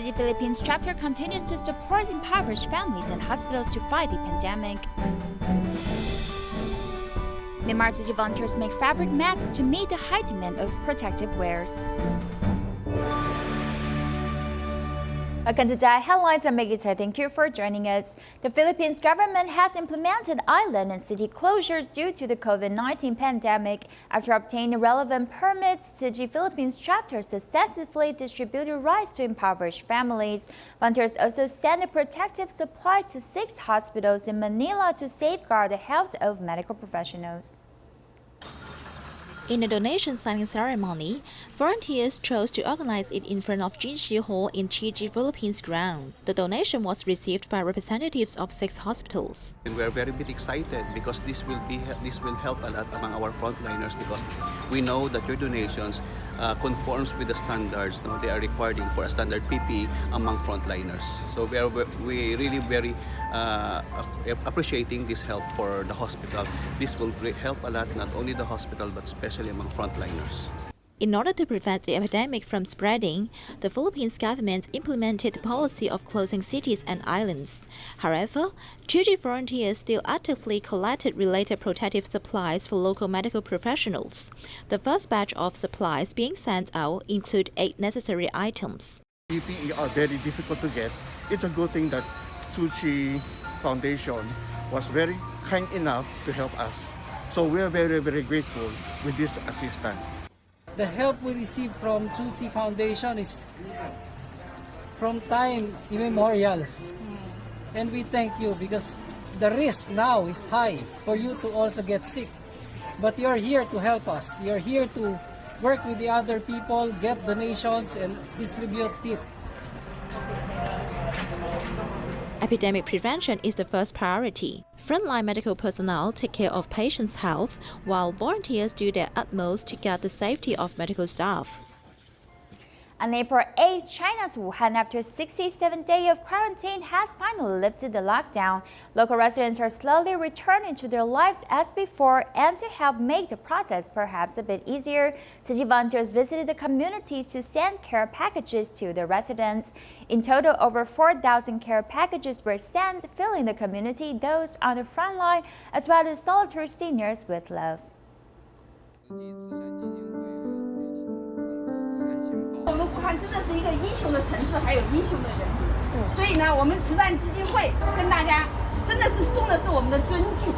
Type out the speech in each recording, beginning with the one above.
Chi Philippines chapter continues to support impoverished families and hospitals to fight the pandemic. Myanmar Tzu Chi volunteers make fabric masks to meet the high demand of protective wares. Welcome to the headlines. I'm Maggie Tsai. Thank you for joining us. The Philippines government has implemented island and city closures due to the COVID-19 pandemic. After obtaining relevant permits, Tzu Chi Philippines chapter successfully distributed rice to impoverished families. Volunteers also sent protective supplies to 6 hospitals in Manila to safeguard the health of medical professionals. In a donation signing ceremony, volunteers chose to organize it in front of Jinshi Hall in Tzu Chi Philippines ground. The donation was received by representatives of 6 hospitals. We are very bit excited because this will help a lot among our frontliners, because we know that your donations conforms with the standards they are requiring for a standard PPE among frontliners. So we really very appreciating this help for the hospital. This will help a lot, not only the hospital but especially among frontliners. In order to prevent the epidemic from spreading, the Philippines government implemented the policy of closing cities and islands. However, Tzu Chi volunteers still actively collected related protective supplies for local medical professionals. The first batch of supplies being sent out include 8 necessary items. PPE are very difficult to get. It's a good thing that Tzu Chi Foundation was very kind enough to help us. So we are very, very grateful with this assistance. The help we receive from Tzu Chi Foundation is from time immemorial. And we thank you because the risk now is high for you to also get sick. But you're here to help us. You're here to work with the other people, get donations, and distribute it. Epidemic prevention is the first priority. Frontline medical personnel take care of patients' health, while volunteers do their utmost to guard the safety of medical staff. On April 8, China's Wuhan, after 67 days of quarantine, has finally lifted the lockdown. Local residents are slowly returning to their lives as before, and to help make the process perhaps a bit easier, Tzu Chi volunteers visited the communities to send care packages to the residents. In total, over 4,000 care packages were sent, filling the community, those on the front line, as well as solitary seniors with love. 我们武汉真的是一个英雄的城市，还有英雄的人民。所以呢，我们慈善基金会跟大家真的是送的是我们的尊敬。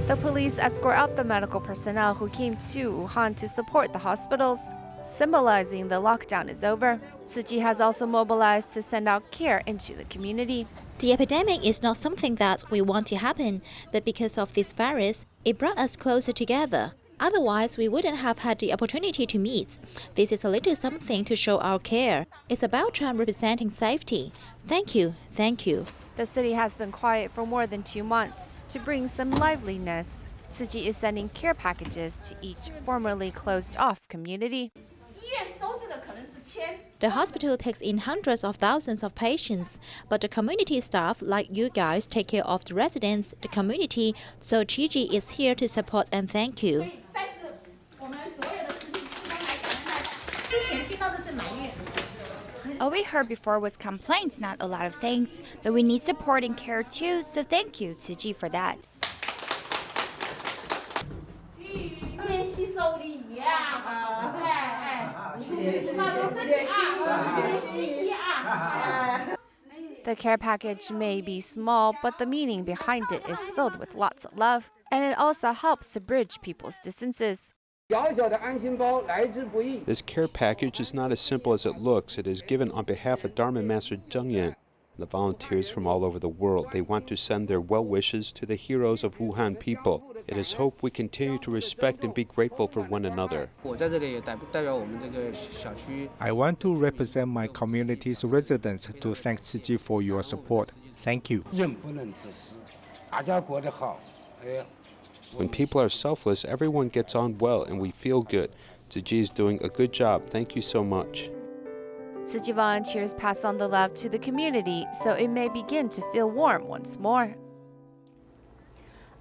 The police escort out the medical personnel who came to Wuhan to support the hospitals, symbolizing the lockdown is over. Tzu Chi has also mobilized to send out care into the community. The epidemic is not something that we want to happen, but because of this virus, it brought us closer together. Otherwise, we wouldn't have had the opportunity to meet. This is a little something to show our care. It's about time representing safety. Thank you, thank you. The city has been quiet for more than 2 months. To bring some liveliness, Tzu Chi is sending care packages to each formerly closed-off community. 医院收治的可能是1000。 The hospital takes in hundreds of thousands of patients, but the community staff like you guys take care of the residents, the community, so Tzu Chi is here to support and thank you. 所以再次，我们所有的慈济职工来感恩大家。之前听到的是埋怨。 All we heard before was complaints, not a lot of thanks, but we need support and care too, so thank you, Tzu Chi, for that. 练习手礼仪啊，马龙身体啊，练习仪啊。 The care package may be small, but the meaning behind it is filled with lots of love, and it also helps to bridge people's distances. This care package is not as simple as it looks. It is given on behalf of Dharma Master Zheng Yan. The volunteers from all over the world, they want to send their well wishes to the heroes of Wuhan people. It is hope we continue to respect and be grateful for one another. I want to represent my community's residents to thank Tzu Chi for your support. Thank you. When people are selfless, everyone gets on well and we feel good. Tzu Chi is doing a good job. Thank you so much. Tzu Chi volunteers pass on the love to the community so it may begin to feel warm once more.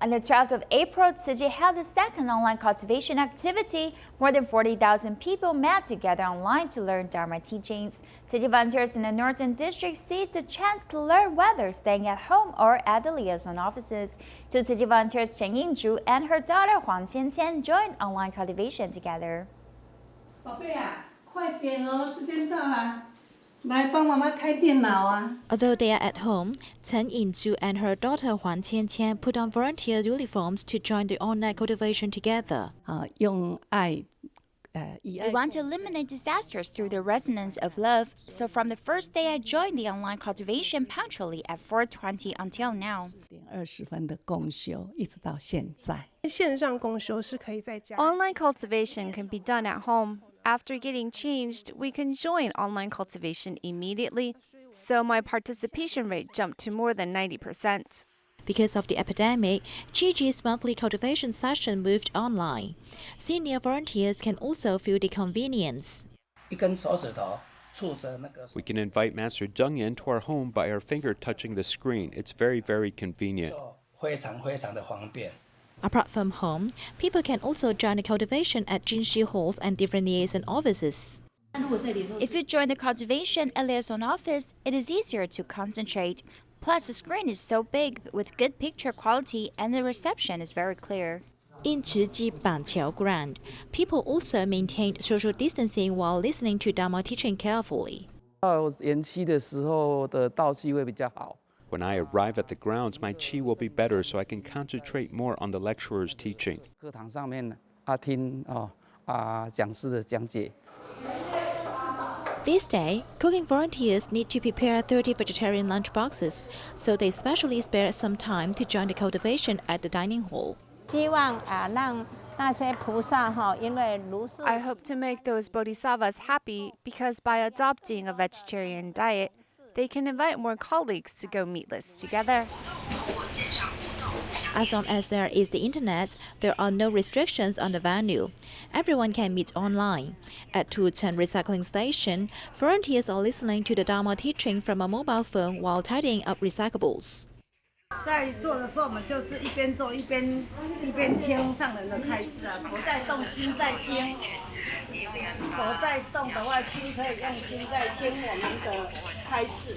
On the 12th of April, Tzu Chi held the second online cultivation activity. More than 40,000 people met together online to learn Dharma teachings. Tzu Chi volunteers in the Northern District seized the chance to learn whether staying at home or at the liaison offices. Two Tzu Chi volunteers, Chen Yingzhu and her daughter Huang Qianqian, joined online cultivation together. 宝贝啊，快点哦，时间到了。 来帮妈妈开电脑啊！ Although they are at home, Chen Yingzhu and her daughter Huang Qianqian put on volunteer uniforms to join the online cultivation together. 用爱， We want to eliminate disasters through the resonance of love. So from the first day I joined the online cultivation punctually at 4:20 until now. 20分的共修，一直到现在。线上共修是可以在家。 Online cultivation can be done at home. After getting changed, we can join online cultivation immediately. So my participation rate jumped to more than 90%. Because of the epidemic, Tzu Chi's monthly cultivation session moved online. Senior volunteers can also feel the convenience. 一根手指头触着那个 We can invite Master Zheng Yan to our home by our finger touching the screen. It's very, very convenient. 非常的方便。 Apart from home, people can also join the cultivation at Jinshi halls and different liaison offices. If you join the cultivation at liaison office, it is easier to concentrate. Plus, the screen is so big with good picture quality and the reception is very clear. In Tzu Chi Banqiao Grand, people also maintained social distancing while listening to Dharma teaching carefully. 到延期的时候的道气会比较好。 When I arrive at the grounds, my qi will be better so I can concentrate more on the lecturer's teaching. 课堂上面听讲师的讲解。 This day, cooking volunteers need to prepare 30 vegetarian lunch boxes, so they specially spared some time to join the cultivation at the dining hall. 希望让那些菩萨因为如是 I hope to make those bodhisattvas happy because by adopting a vegetarian diet, they can invite more colleagues to go meatless together. As long as there is the internet, there are no restrictions on the venue. Everyone can meet online. At 210 Recycling Station, volunteers are listening to the Dharma teaching from a mobile phone while tidying up recyclables. 在做的时候，我们就是一边做一边听上人的开示啊，手在动，心在听。手在动的话，心可以用心在听我们的开示。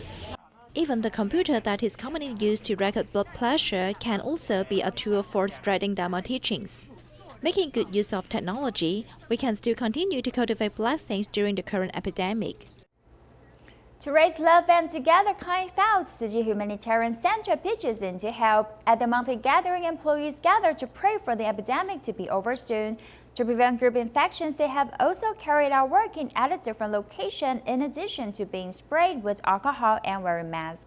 Even the computer that is commonly used to record blood pressure can also be a tool for spreading Dharma teachings. Making good use of technology, we can still continue to cultivate blessings during the current epidemic. To raise love and to gather kind thoughts, Tzu Chi Humanitarian Center pitches in to help. At the monthly gathering, employees gather to pray for the epidemic to be over soon. To prevent group infections, they have also carried out working at a different location in addition to being sprayed with alcohol and wearing masks.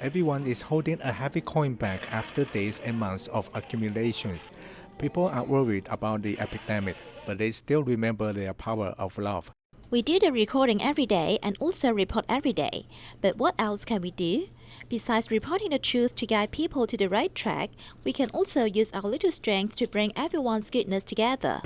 Everyone is holding a heavy coin bag after days and months of accumulations. People are worried about the epidemic, but they still remember their power of love. We do the recording every day and also report every day. But what else can we do? Besides reporting the truth to guide people to the right track, we can also use our little strength to bring everyone's goodness together.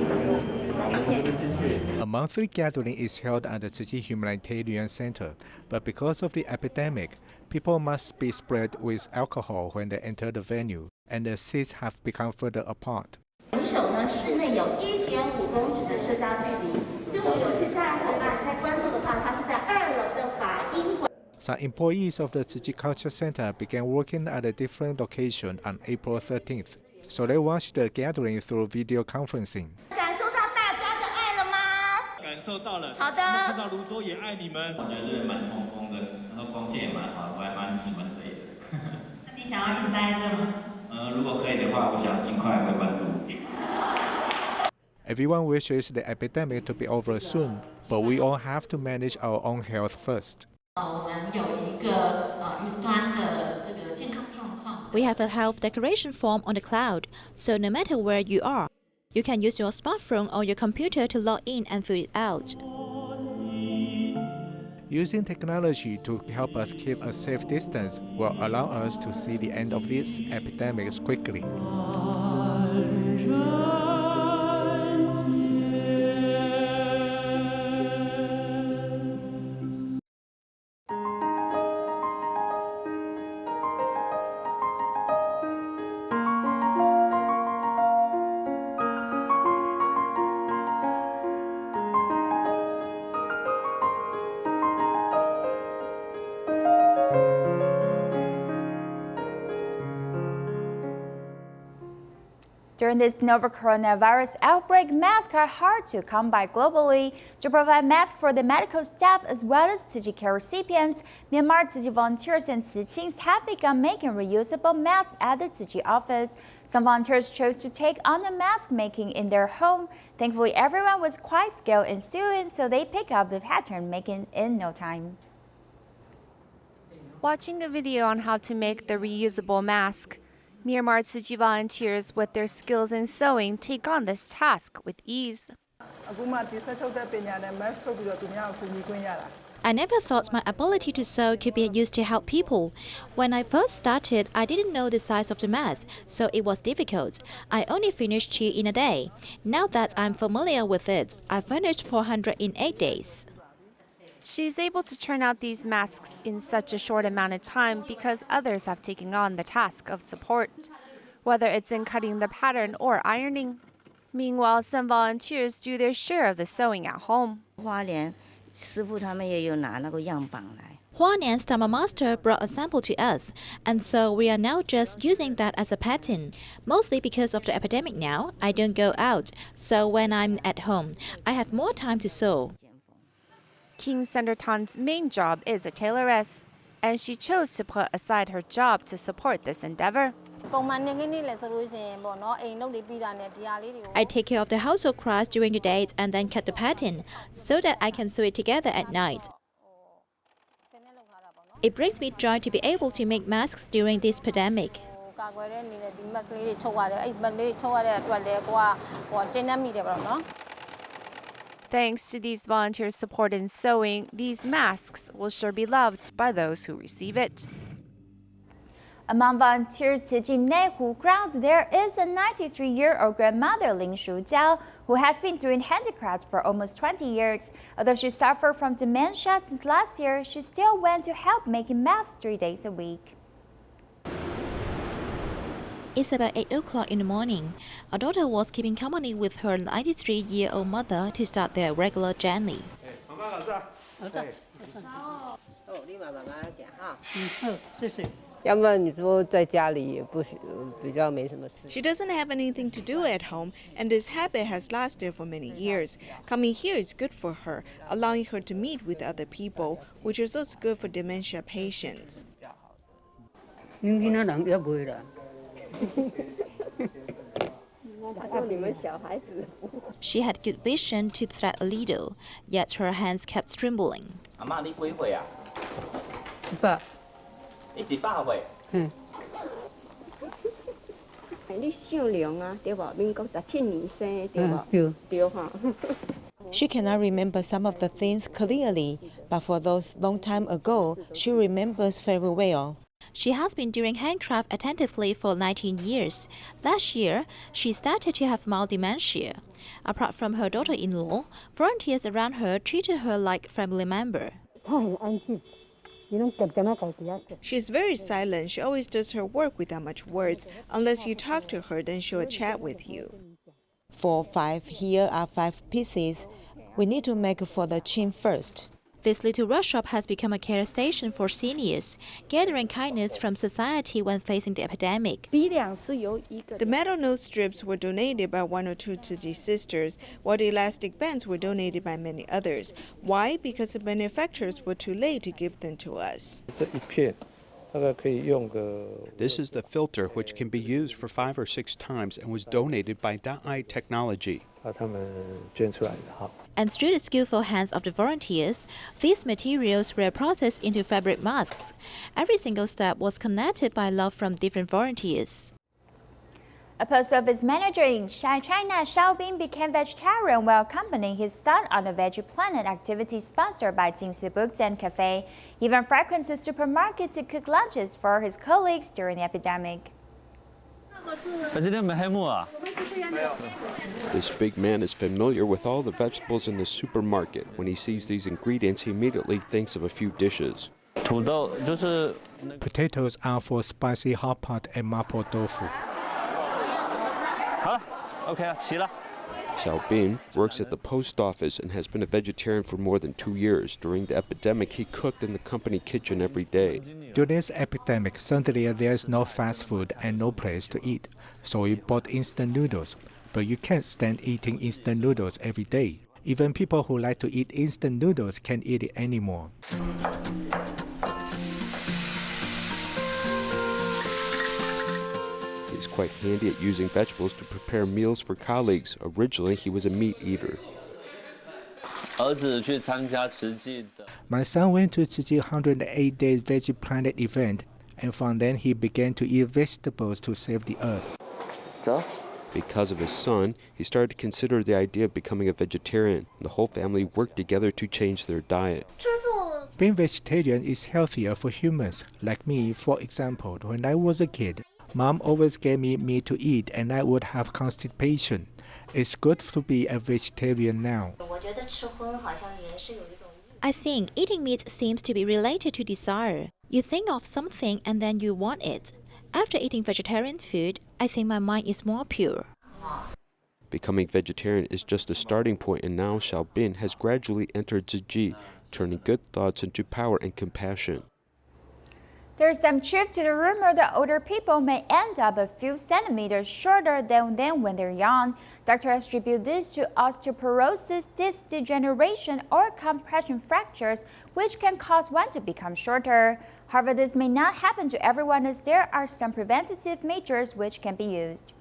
A monthly gathering is held at the Tzu Chi Humanitarian Center, but because of the epidemic, people must be spread with alcohol when they enter the venue, and the seats have become further apart. 人手呢，室内有1.5公尺的社交距离，所以我们有些家人伙伴在关渡的话，他是在2楼的法音馆。 Some employees of the Tzu Chi Culture Center began working at a different location on April 13th, so they watched the gathering through video conferencing. 感受到大家的爱了吗？感受到了。好的。看到泸州也爱你们。我觉得这边蛮通风的，然后光线也蛮好的，我还蛮喜欢这里的。那你想要一直待在这吗？如果可以的话，我想尽快回关渡。 Everyone wishes the epidemic to be over soon, but we all have to manage our own health first. We have a health declaration form on the cloud, so no matter where you are, you can use your smartphone or your computer to log in and fill it out. Using technology to help us keep a safe distance will allow us to see the end of this epidemic quickly. During this novel coronavirus outbreak, masks are hard to come by globally. To provide masks for the medical staff as well as Tzu Chi care recipients, Myanmar Tzu Chi volunteers and Tzu Chis have begun making reusable masks at the Tzu Chi office. Some volunteers chose to take on the mask making in their home. Thankfully, everyone was quite skilled in sewing, so they pick up the pattern making in no time. Watching a video on how to make the reusable mask, Myanmar Tzu Chi volunteers with their skills in sewing take on this task with ease. I never thought my ability to sew could be used to help people. When I first started, I didn't know the size of the mask, so it was difficult. I only finished 2 in a day. Now that I'm familiar with it, I finished 400 in 8 days. She's able to turn out these masks in such a short amount of time because others have taken on the task of support, whether it's in cutting the pattern or ironing. Meanwhile, some volunteers do their share of the sewing at home. Huanian's Tama Master brought a sample to us, and so we are now just using that as a pattern. Mostly because of the epidemic now, I don't go out, so when I'm at home, I have more time to sew. King Sendertan's main job is a tailoress, and she chose to put aside her job to support this endeavor. I take care of the household crafts during the day and then cut the pattern so that I can sew it together at night. It brings me joy to be able to make masks during this pandemic. Thanks to these volunteers' support in sewing, these masks will sure be loved by those who receive it. Among volunteers teaching Nehu ground, there is a 93-year-old grandmother, Ling Shujiao, who has been doing handicrafts for almost 20 years. Although she suffered from dementia since last year, she still went to help making masks 3 days a week. It's about 8 o'clock in the morning. Our daughter was keeping company with her 93-year-old mother to start their regular journey. She doesn't have anything to do at home, and this habit has lasted for many years. Coming here is good for her, allowing her to meet with other people, which is also good for dementia patients. She had good vision to thread a needle, yet her hands kept trembling. She cannot remember some of the things clearly, but for those long time ago, she remembers very well. She has been doing handcraft attentively for 19 years. Last year, she started to have mild dementia. Apart from her daughter-in-law, volunteers around her treated her like a family member. She's very silent. She always does her work without much words. Unless you talk to her, then she'll chat with you. 4, 5, here are 5 pieces. We need to make for the chin first. This little workshop has become a care station for seniors, gathering kindness from society when facing the epidemic. The metal nose strips were donated by 1 or 2 Tzu Chi sisters, while the elastic bands were donated by many others. Why? Because the manufacturers were too late to give them to us. This is the filter, which can be used for 5 or 6 times and was donated by Da'ai Technology. And through the skillful hands of the volunteers, these materials were processed into fabric masks. Every single step was connected by love from different volunteers. A post office manager in China, Xiaobin, became vegetarian while accompanying his son on a Veggie Planet activity sponsored by Jingsi Books and Cafe. He even frequents the supermarket to cook lunches for his colleagues during the epidemic. This big man is familiar with all the vegetables in the supermarket. When he sees these ingredients, he immediately thinks of a few dishes. Potatoes are for spicy hot pot and mapo tofu. Xiaobin works at the post office and has been a vegetarian for more than 2 years. During the epidemic, he cooked in the company kitchen every day. During this epidemic, suddenly there is no fast food and no place to eat, so we bought instant noodles. But you can't stand eating instant noodles every day. Even people who like to eat instant noodles can't eat it anymore. He's quite handy at using vegetables to prepare meals for colleagues. Originally, he was a meat eater. My son went to Tzu Chi 108-day Veggie Planet event, and from then he began to eat vegetables to save the earth. Because of his son, he started to consider the idea of becoming a vegetarian. The whole family worked together to change their diet. Being vegetarian is healthier for humans. Like me, for example, when I was a kid, Mom always gave me meat to eat and I would have constipation. It's good to be a vegetarian now. I think eating meat seems to be related to desire. You think of something and then you want it. After eating vegetarian food, I think my mind is more pure. Becoming vegetarian is just a starting point, and now Xiaobin has gradually entered Tzu Chi, turning good thoughts into power and compassion. There's some truth to the rumor that older people may end up a few centimeters shorter than them when they're young. Doctors attribute this to osteoporosis, disc degeneration, or compression fractures, which can cause one to become shorter. However, this may not happen to everyone, as there are some preventative measures which can be used.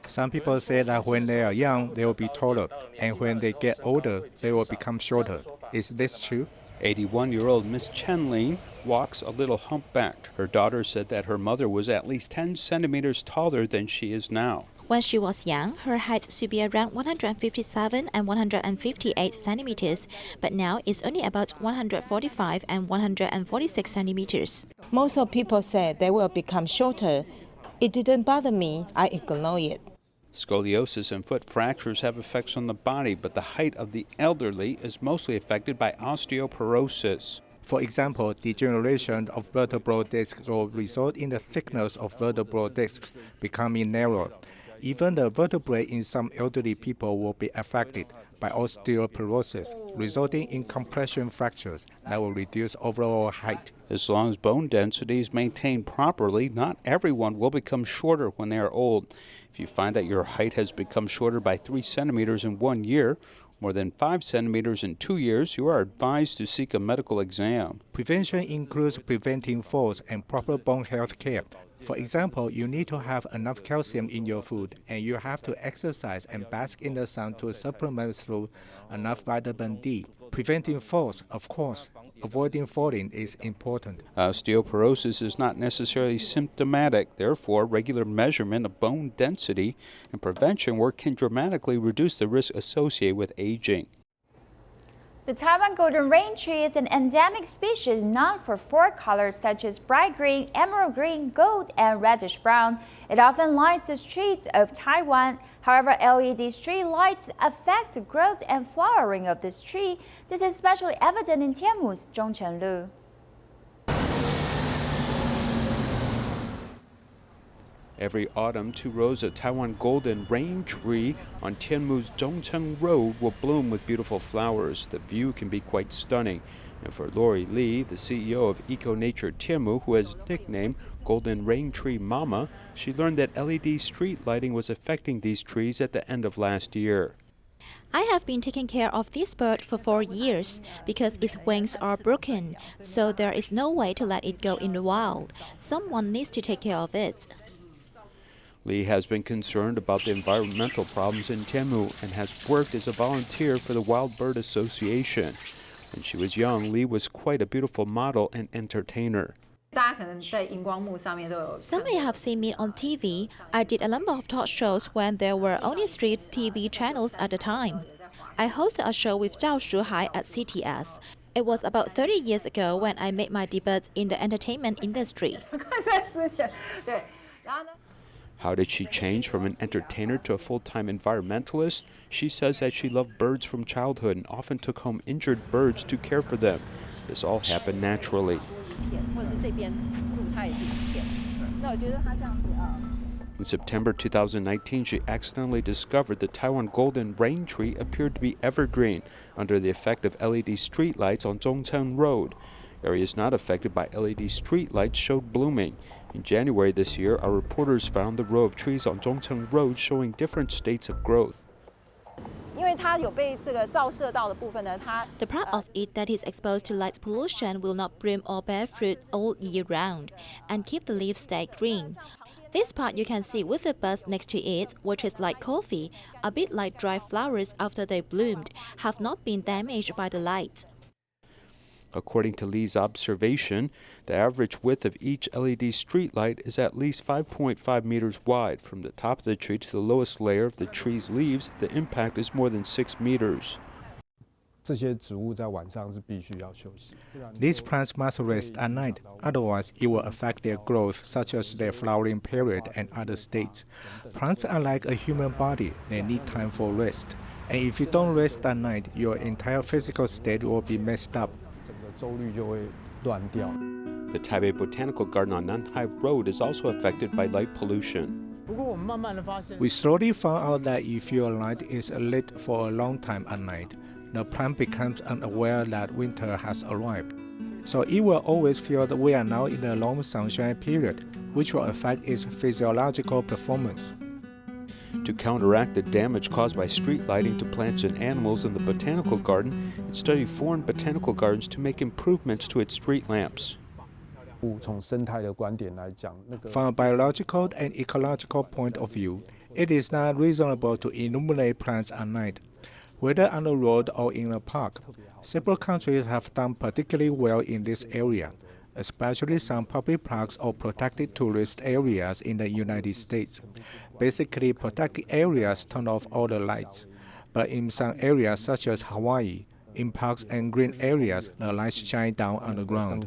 Some people say that when they are young, they will be taller, and when they get older, they will become shorter. Is this true? 81-year-old Miss Chen Ling walks a little humpbacked. Her daughter said that her mother was at least 10 centimeters taller than she is now. When she was young, her height should be around 157 and 158 centimeters, but now it's only about 145 and 146 centimeters. Most of people said they will become shorter. It didn't bother me. I ignore it. Scoliosis and foot fractures have effects on the body, but the height of the elderly is mostly affected by osteoporosis. For example, degeneration of vertebral discs will result in the thickness of vertebral discs becoming narrow. Even the vertebrae in some elderly people will be affected by osteoporosis, resulting in compression fractures that will reduce overall height. As long as bone density is maintained properly, not everyone will become shorter when they are old. If you find that your height has become shorter by 3 centimeters in 1 year, more than 5 centimeters in 2 years, you are advised to seek a medical exam. Prevention includes preventing falls and proper bone health care. For example, you need to have enough calcium in your food, and you have to exercise and bask in the sun to supplement through enough vitamin D. Preventing falls, of course. Avoiding falling is important. Osteoporosis is not necessarily symptomatic. Therefore, regular measurement of bone density and prevention work can dramatically reduce the risk associated with aging. The Taiwan golden rain tree is an endemic species known for 4 colors such as bright green, emerald green, gold, and reddish brown. It often lines the streets of Taiwan. However, LED street lights affect the growth and flowering of this tree. This is especially evident in Tianmu's Zhongcheng Lu. Every autumn, 2 rows of Taiwan golden rain tree on Tianmu's Zhongcheng Road will bloom with beautiful flowers. The view can be quite stunning. And for Lori Li, the CEO of Eco Nature Tianmu, who has nicknamed Golden Rain Tree Mama, she learned that LED street lighting was affecting these trees at the end of last year. I have been taking care of this bird for 4 years because its wings are broken, so there is no way to let it go in the wild. Someone needs to take care of it. Li has been concerned about the environmental problems in Tianmu and has worked as a volunteer for the Wild Bird Association. When she was young, Li was quite a beautiful model and entertainer. Some may have seen me on TV. I did a number of talk shows when there were only 3 TV channels at the time. I hosted a show with Zhao Shuhai at CTS. It was about 30 years ago when I made my debut in the entertainment industry. How did she change from an entertainer to a full-time environmentalist? She says that she loved birds from childhood and often took home injured birds to care for them. This all happened naturally. In September 2019, she accidentally discovered the Taiwan golden rain tree appeared to be evergreen under the effect of LED streetlights on Zhongcheng Road. Areas not affected by LED street lights showed blooming. In January this year, our reporters found the row of trees on Zhongcheng Road showing different states of growth. The part of it that is exposed to light pollution will not bloom or bear fruit all year round and keep the leaves stay green. This part you can see with the buds next to it, which is like coffee, a bit like dry flowers after they bloomed, have not been damaged by the light. According to Lee's observation, the average width of each LED street light is at least 5.5 meters wide. From the top of the tree to the lowest layer of the tree's leaves, the impact is more than 6 meters. These plants must rest at night, otherwise it will affect their growth, such as their flowering period and other states. Plants are like a human body, they need time for rest. And if you don't rest at night, your entire physical state will be messed up. The Taipei Botanical Garden on Nanhai Road is also affected by light pollution. We slowly found out that if your light is lit for a long time at night, the plant becomes unaware that winter has arrived. So it will always feel that we are now in a long sunshine period, which will affect its physiological performance. To counteract the damage caused by street lighting to plants and animals in the botanical garden, it studied foreign botanical gardens to make improvements to its street lamps. From a biological and ecological point of view, it is not reasonable to illuminate plants at night, whether on the road or in a park. Several countries have done particularly well in this area, especially some public parks or protected tourist areas in the United States. Basically, protected areas turn off all the lights. But in some areas such as Hawaii, in parks and green areas, the lights shine down on the ground.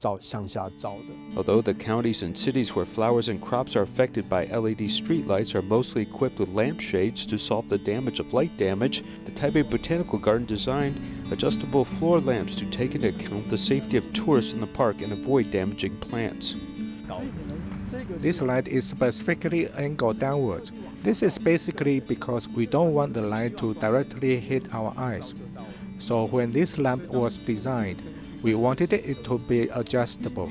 Although the counties and cities where flowers and crops are affected by LED streetlights are mostly equipped with lampshades to solve the damage of light damage, the Taipei Botanical Garden designed adjustable floor lamps to take into account the safety of tourists in the park and avoid damaging plants. This light is specifically angled downwards. This is basically because we don't want the light to directly hit our eyes. So when this lamp was designed, we wanted it to be adjustable.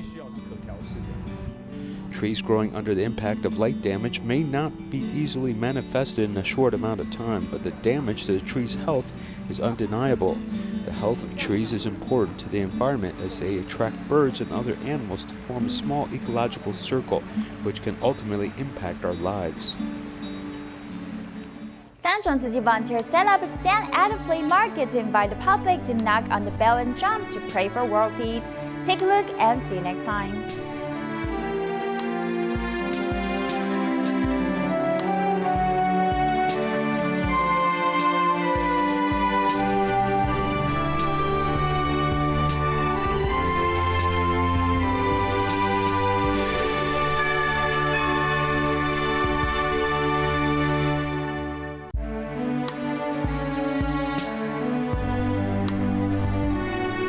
Trees growing under the impact of light damage may not be easily manifested in a short amount of time, but the damage to the tree's health is undeniable. The health of trees is important to the environment as they attract birds and other animals to form a small ecological circle, which can ultimately impact our lives. Sanchong Tzu Chi volunteers set up a stand at a flea market to invite the public to knock on the bell and jump to pray for world peace. Take a look and see you next time.